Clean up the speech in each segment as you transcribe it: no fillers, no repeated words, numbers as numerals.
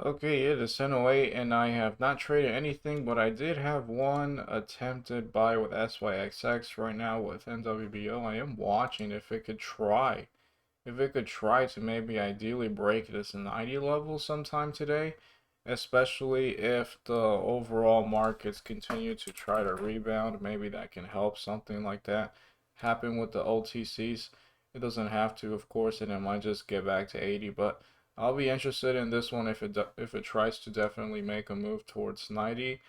Okay, it is 10:08 and I have not traded anything, but I did have one attempted buy with SYXX right now with NWBO. I am watching if it could try to maybe ideally break this 90 level sometime today, especially if the overall markets continue to try to rebound. Maybe that can help something like that happen with the OTCs. It doesn't have to, of course, and it might just get back to 80, but I'll be interested in this one if it tries to definitely make a move towards 90.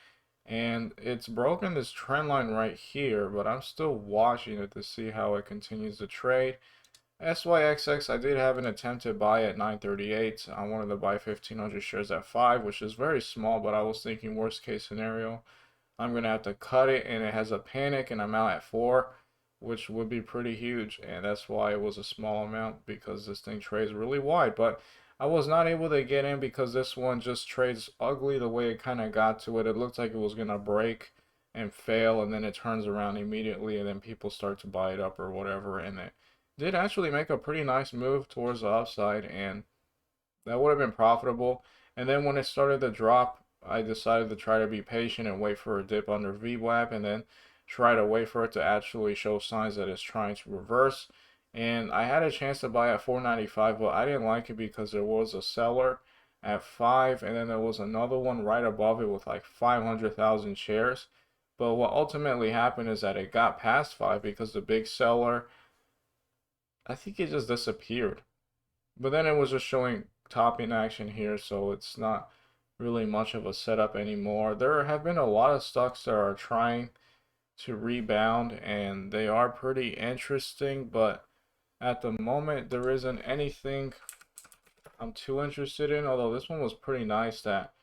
And it's broken this trend line right here, but I'm still watching it to see how it continues to trade. SYXX, I did have an attempted buy at 938. I wanted to buy 1,500 shares at 5, which is very small, but I was thinking worst case scenario, I'm going to have to cut it, and it has a panic, and I'm out at 4, which would be pretty huge, and that's why it was a small amount, because this thing trades really wide. But I was not able to get in because this one just trades ugly the way it kind of got to it. It looked like it was going to break and fail, and then it turns around immediately, and then people start to buy it up or whatever, and it did actually make a pretty nice move towards the upside, and that would have been profitable. And then when it started to drop, I decided to try to be patient and wait for a dip under VWAP, and then try to wait for it to actually show signs that it's trying to reverse. And I had a chance to buy at 495, but I didn't like it because there was a seller at 5, and then there was another one right above it with like 500,000 shares. But what ultimately happened is that it got past 5 because the big seller, I think it just disappeared. But then it was just showing top in action here, so it's not really much of a setup anymore. There have been a lot of stocks that are trying to rebound, and they are pretty interesting, but at the moment there isn't anything I'm too interested in, although this one was pretty nice that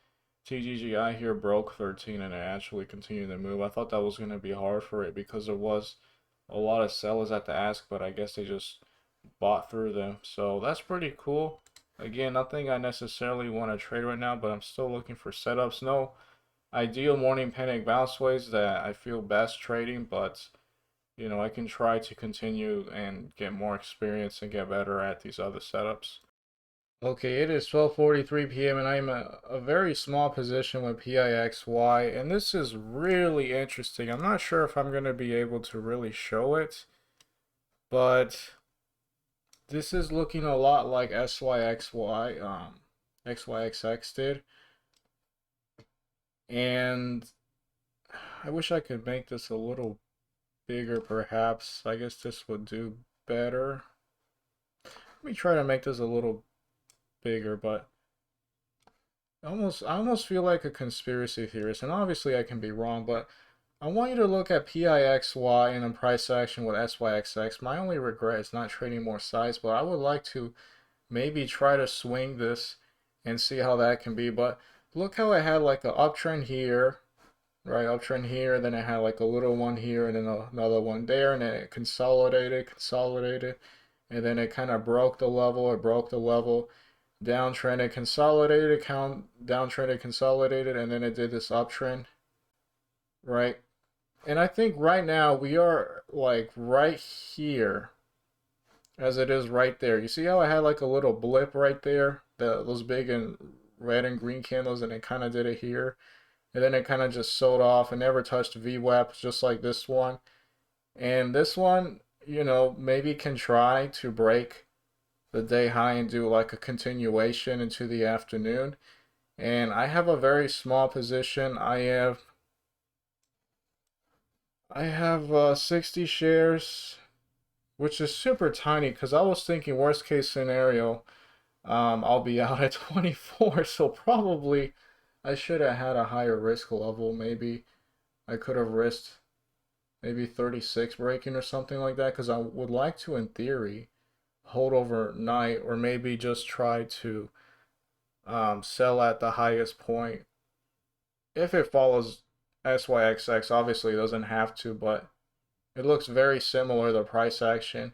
TGGI here broke 13 and it actually continued to move. I thought that was going to be hard for it because there was a lot of sellers at the ask, but I guess they just bought through them. So that's pretty cool. Again, nothing I necessarily want to trade right now, but I'm still looking for setups. No ideal morning panic bounce ways that I feel best trading, but I can try to continue and get more experience and get better at these other setups. Okay, it is 12:43 p.m. and I'm a very small position with PIXY, and this is really interesting. I'm not sure if I'm going to be able to really show it, but this is looking a lot like XYXX did. And I wish I could make this a little bigger, perhaps. I guess this would do better. Let me try to make this a little bigger, but I almost feel like a conspiracy theorist, and obviously I can be wrong, but I want you to look at PIXY and then price action with SYXX. My only regret is not trading more size, but I would like to maybe try to swing this and see how that can be. But look how I had like an uptrend here, right? Uptrend here, then it had like a little one here, and then another one there, and then it consolidated, and then it kind of broke the level. It broke the level. Downtrend, it consolidated, downtrend, it consolidated, and then it did this uptrend, right? And I think right now we are like right here as it is right there. You see how I had like a little blip right there? Those big and red and green candles, and it kind of did it here. And then it kind of just sold off and never touched VWAP, just like this one. And this one, maybe can try to break the day high and do like a continuation into the afternoon. And I have a very small position. I have 60 shares, which is super tiny because I was thinking worst case scenario, I'll be out at 24. So probably I should have had a higher risk level. Maybe I could have risked maybe 36 breaking or something like that because I would like to, in theory, hold overnight or maybe just try to sell at the highest point. If it follows SYXX, obviously it doesn't have to, but it looks very similar, the price action.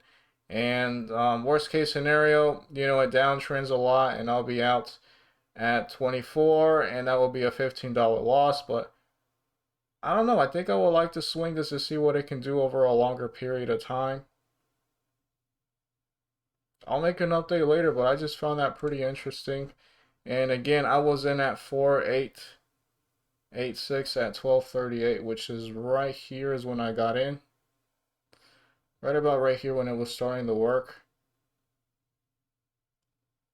And worst case scenario, it downtrends a lot and I'll be out at 24 and that will be a $15 loss. But I don't know. I think I would like to swing this to see what it can do over a longer period of time. I'll make an update later, but I just found that pretty interesting. And again, I was in at 4886 at 1238, which is right here is when I got in. Right about right here when it was starting to work.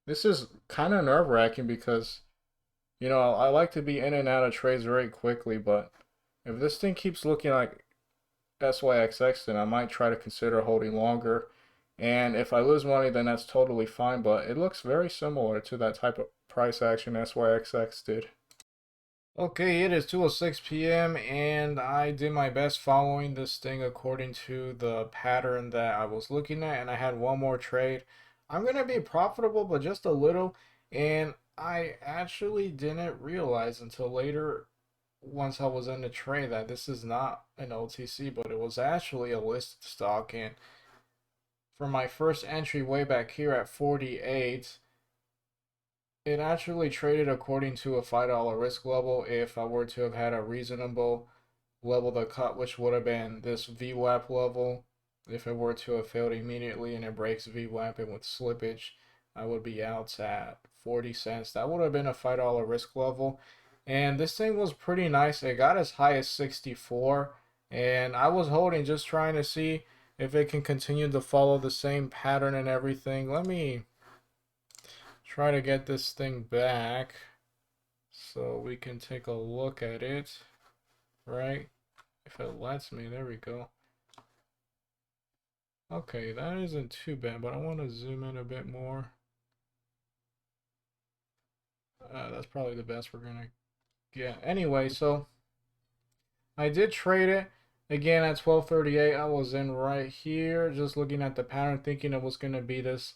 This is kind of nerve-wracking because, you know, I like to be in and out of trades very quickly, but if this thing keeps looking like SYXX, then I might try to consider holding longer. And if I lose money, then that's totally fine, but it looks very similar to that type of price action SYXX did. Okay, it is 2:06 p.m. and I did my best following this thing according to the pattern that I was looking at, and I had one more trade. I'm gonna be profitable, but just a little, and I actually didn't realize until later, once I was in the trade, that this is not an OTC, but it was actually a listed stock. And for my first entry way back here at 48, it actually traded according to a $5 risk level. If I were to have had a reasonable level to cut, which would have been this VWAP level, if it were to have failed immediately and it breaks VWAP and with slippage, I would be out at 40 cents. That would have been a $5 risk level. And this thing was pretty nice. It got as high as 64. And I was holding, just trying to see if it can continue to follow the same pattern and everything. Let me try to get this thing back so we can take a look at it, right? If it lets me, there we go. Okay, that isn't too bad, but I want to zoom in a bit more. That's probably the best we're gonna get. Anyway, so I did trade it again at 1238. I was in right here, just looking at the pattern, thinking it was gonna be this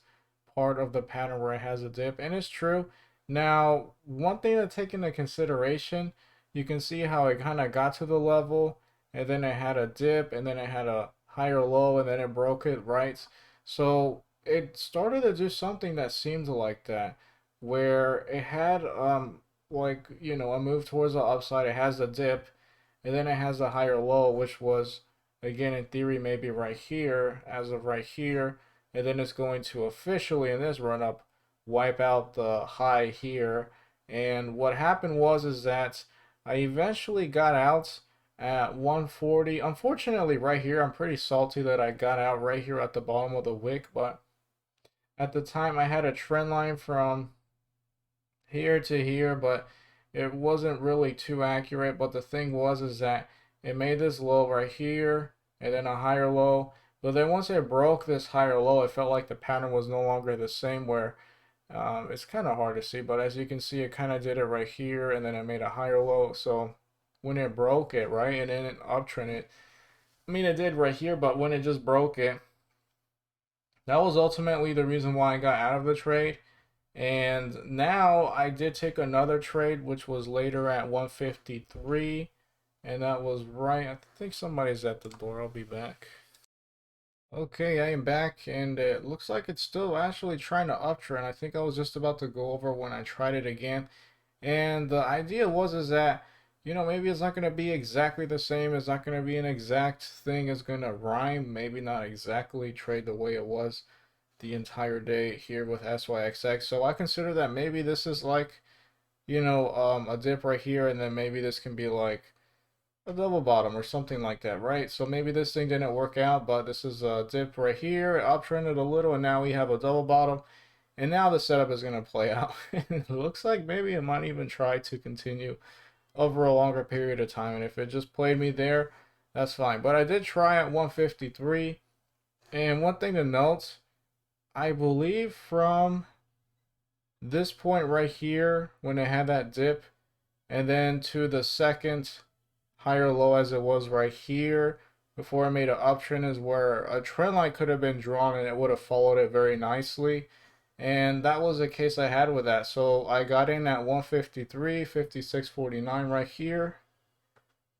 part of the pattern where it has a dip, and it's true. Now, one thing to take into consideration, you can see how it kind of got to the level, and then it had a dip, and then it had a higher low, and then it broke it, right? So it started to do something that seemed like that, where it had like, you know, a move towards the upside. It has a dip, and then it has a higher low, which was, again, in theory, maybe right here, as of right here, and then it's going to officially in this run up wipe out the high here. And what happened was is that I eventually got out at 140. Unfortunately, right here, I'm pretty salty that I got out right here at the bottom of the wick, but at the time I had a trend line from here to here, but it wasn't really too accurate. But the thing was is that it made this low right here and then a higher low. But then once it broke this higher low, it felt like the pattern was no longer the same, where it's kind of hard to see, but as you can see, it kind of did it right here, and then it made a higher low. So when it broke it, right, and then it uptrended, I mean, it did right here, but when it just broke it, that was ultimately the reason why I got out of the trade. And now I did take another trade, which was later at 153, and that was right. I think somebody's at the door. I'll be back. Okay, I am back, and it looks like it's still actually trying to uptrend. I think I was just about to go over when I tried it again. And the idea was is that, you know, maybe it's not going to be exactly the same. It's not going to be an exact thing. It's going to rhyme. Maybe not exactly trade the way it was the entire day here with SYXX. So I consider that maybe this is like, you know, a dip right here, and then maybe this can be like a double bottom or something like that, right? So maybe this thing didn't work out, but this is a dip right here. It uptrended a little, and now we have a double bottom. And now the setup is going to play out. It looks like maybe it might even try to continue over a longer period of time. And if it just played me there, that's fine. But I did try at 153. And one thing to note, I believe from this point right here, when it had that dip, and then to the second higher low as it was right here, before it made an uptrend, is where a trend line could have been drawn and it would have followed it very nicely. And that was the case I had with that. So I got in at 153, 56.49 right here.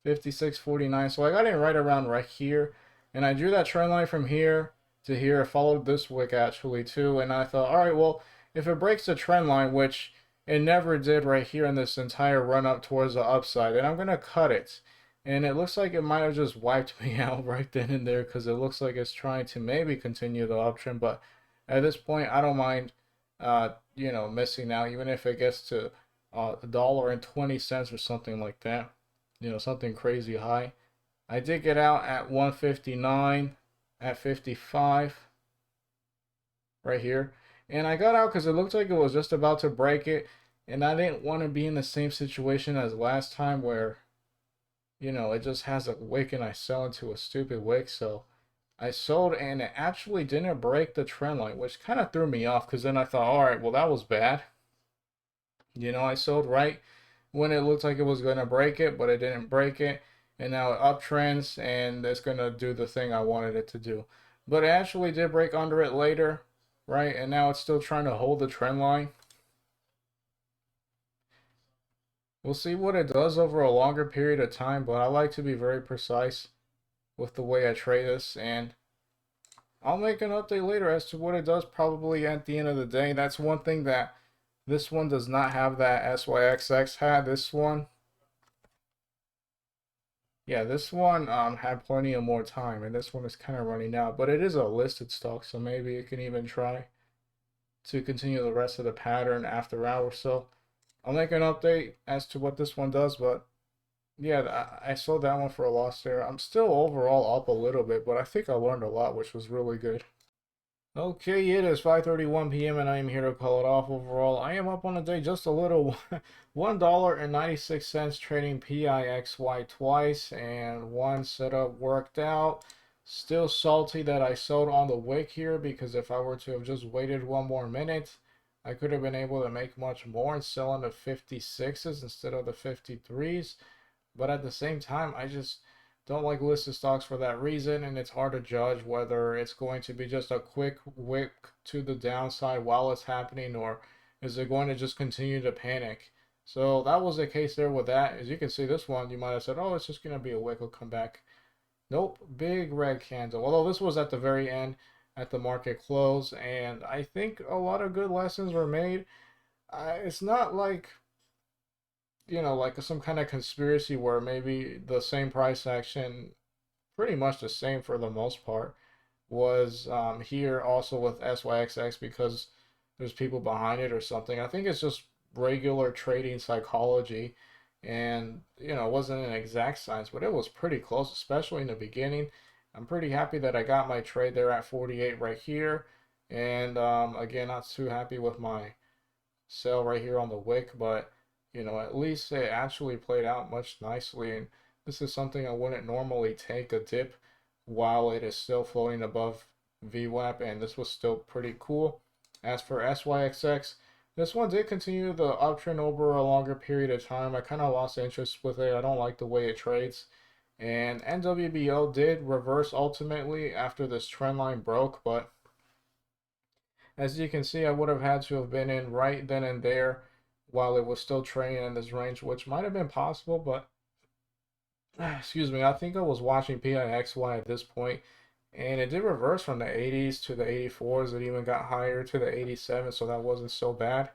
56.49. So I got in right around right here. And I drew that trend line from here to here. I followed this wick actually too. And I thought, all right, well, if it breaks the trend line, which it never did right here in this entire run up towards the upside, then I'm going to cut it. And it looks like it might have just wiped me out right then and there, because it looks like it's trying to maybe continue the uptrend. But at this point, I don't mind you know, missing out, even if it gets to $1.20 or something like that, you know, something crazy high. I did get out at 159, at 55, right here. And I got out because it looked like it was just about to break it. And I didn't want to be in the same situation as last time where, you know, it just has a wick and I sell into a stupid wick. So I sold and it actually didn't break the trend line, which kind of threw me off because then I thought, all right, well, that was bad. You know, I sold right when it looked like it was going to break it, but it didn't break it. And now it uptrends and it's going to do the thing I wanted it to do. But it actually did break under it later, right? And now it's still trying to hold the trend line. We'll see what it does over a longer period of time, but I like to be very precise with the way I trade this. And I'll make an update later as to what it does probably at the end of the day. That's one thing that this one does not have that SYXX had. This one, yeah, this one had plenty of more time, and this one is kind of running out. But it is a listed stock, so maybe it can even try to continue the rest of the pattern after hours. So I'll make an update as to what this one does. But yeah, I sold that one for a loss there. I'm still overall up a little bit, but I think I learned a lot, which was really good. Okay, it is 5:31 p.m. and I am here to call it off. Overall, I am up on the day just a little. $1.96 trading PIXY twice, and one setup worked out. Still salty that I sold on the wick here, because if I were to have just waited one more minute, I could have been able to make much more and sell on the 56s instead of the 53s. But at the same time, I just don't like listed stocks for that reason, and it's hard to judge whether it's going to be just a quick wick to the downside while it's happening, or is it going to just continue to panic. So that was the case there with that. As you can see, this one, you might have said, oh, it's just going to be a wick, will come back. Nope, big red candle. Although this was at the very end, at the market close, and I think a lot of good lessons were made. It's not like, you know, like some kind of conspiracy where maybe the same price action, pretty much the same for the most part, was here also with SYXX because there's people behind it or something. I think it's just regular trading psychology. And, you know, it wasn't an exact science, but it was pretty close, especially in the beginning. I'm pretty happy that I got my trade there at 48 right here. And again, not too happy with my sell right here on the wick, but you know, at least it actually played out much nicely. And this is something I wouldn't normally take a dip while it is still floating above VWAP, and this was still pretty cool. As for SYXX, this one did continue the uptrend over a longer period of time. I kind of lost interest with it. I don't like the way it trades. And NWBO did reverse ultimately after this trend line broke, but as you can see, I would have had to have been in right then and there while it was still trading in this range, which might have been possible, but excuse me, I think I was watching PIXY at this point, and it did reverse from the 80s to the 84s. It even got higher to the 87, so that wasn't so bad.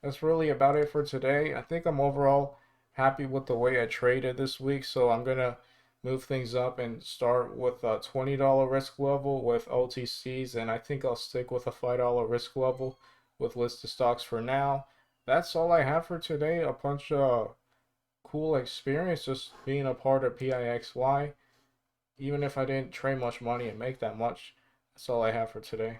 That's really about it for today. I think I'm overall happy with the way I traded this week, so I'm gonna move things up and start with a $20 risk level with OTCs, and I think I'll stick with a $5 risk level with listed stocks for now. That's all I have for today. A bunch of cool experience just being a part of PIXY. Even if I didn't trade much money and make that much, that's all I have for today.